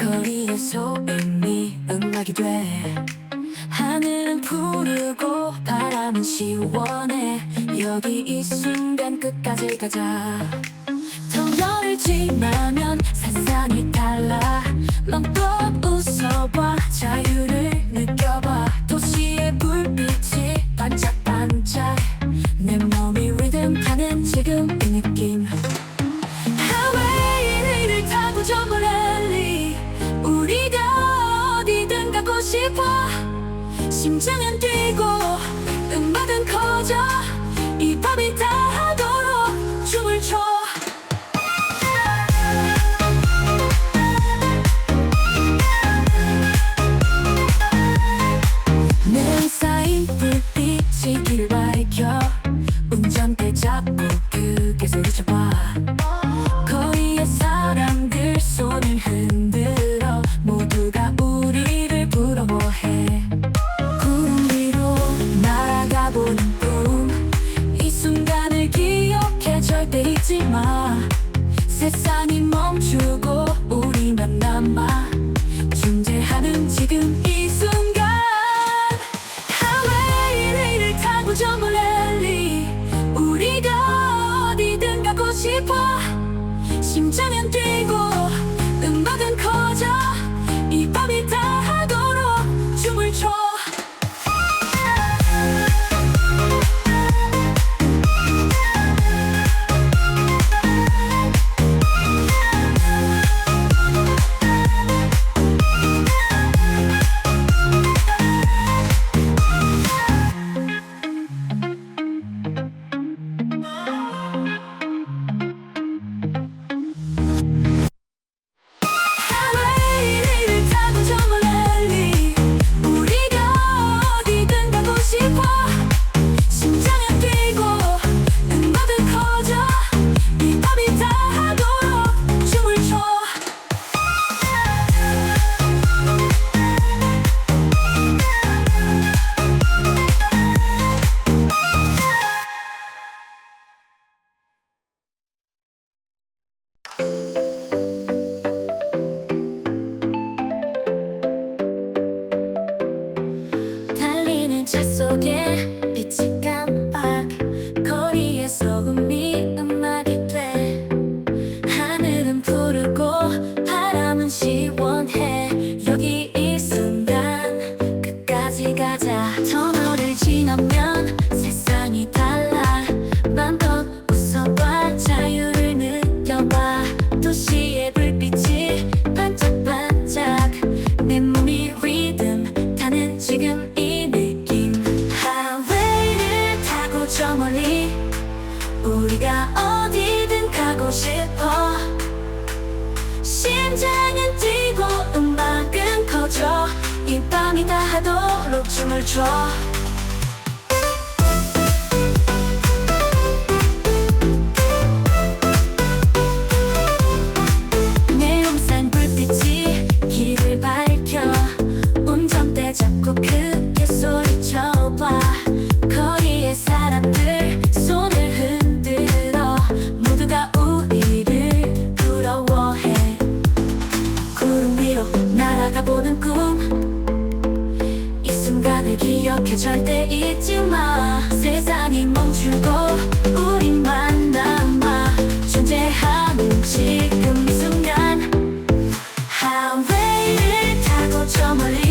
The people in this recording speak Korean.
거리의 소음이 음악이 돼. 하늘은 푸르고 바람은 시원해. 여기 이 순간 끝까지 가자. 터널을 지나면 세상이 달라. 넌 또 웃어봐. 자유를 느껴봐. 도시의 불빛이 반짝반짝. 내 몸이 리듬 타는 지금 이 느낌. 하웨이를 타고 저 멀리 우리가 어디든 가고 싶어. 심장은 뛰고 음악은 커져. 이 밤이 다하도록 춤을 춰. 내 쌓인 불빛이 길을 밝혀. 운전대 잡고 크게 소리쳐봐. 거리의 사람들 손을 흔들어. 모두가 우리를 부러워해. 구름 위로 날아가보는 꿈. 이 순간을 기억해. 절대 잊지 마. 세상이 멈추고 우리만 남아. 존재하는 지금 이 순간. 하웨이를 타고 저 멀리 우리가 어디든 가고 싶어. 심장은 뛰고 음악은 커져. 이 밤이 다하도록 춤을 춰. 하웨이를 타고 저 멀리 우리가 어디든 가고 싶어. 심장은 뛰고 음악은 커져. 이 밤이 다하도록 춤을 춰. 달리는 차 속에 빛이 깜빡. 거리의 소음이 음악이 돼. 하늘은 푸르고 바람은 시원해. 여기 이 순간 끝까지 가자. 터널을 지나면 세상이 달라. 맘껏 웃어봐. 자유를 느껴봐. 도시의 불빛이 반짝반짝. 내 몸이 리듬 타는 지금 이 느낌. 하웨이를 타고 저 멀리 우리가 어디든 가고 싶어. 심장은 뛰고 음악은 커져. 이 밤이 다하도록 춤을 춰. 내용산 불빛이 길을 밝혀. 운전대 잡고 크게 소리쳐봐. 거리의 사람들 손을 흔들어. 모두가 우리를 부러워해. 구름 위로 날아가보는 꿈. 이 순간을 기억해. 절대 잊지 마. 세상이 멈추고 우리만 남아. 존재하는 지금 이 순간. 하웨이를 타고 저 멀리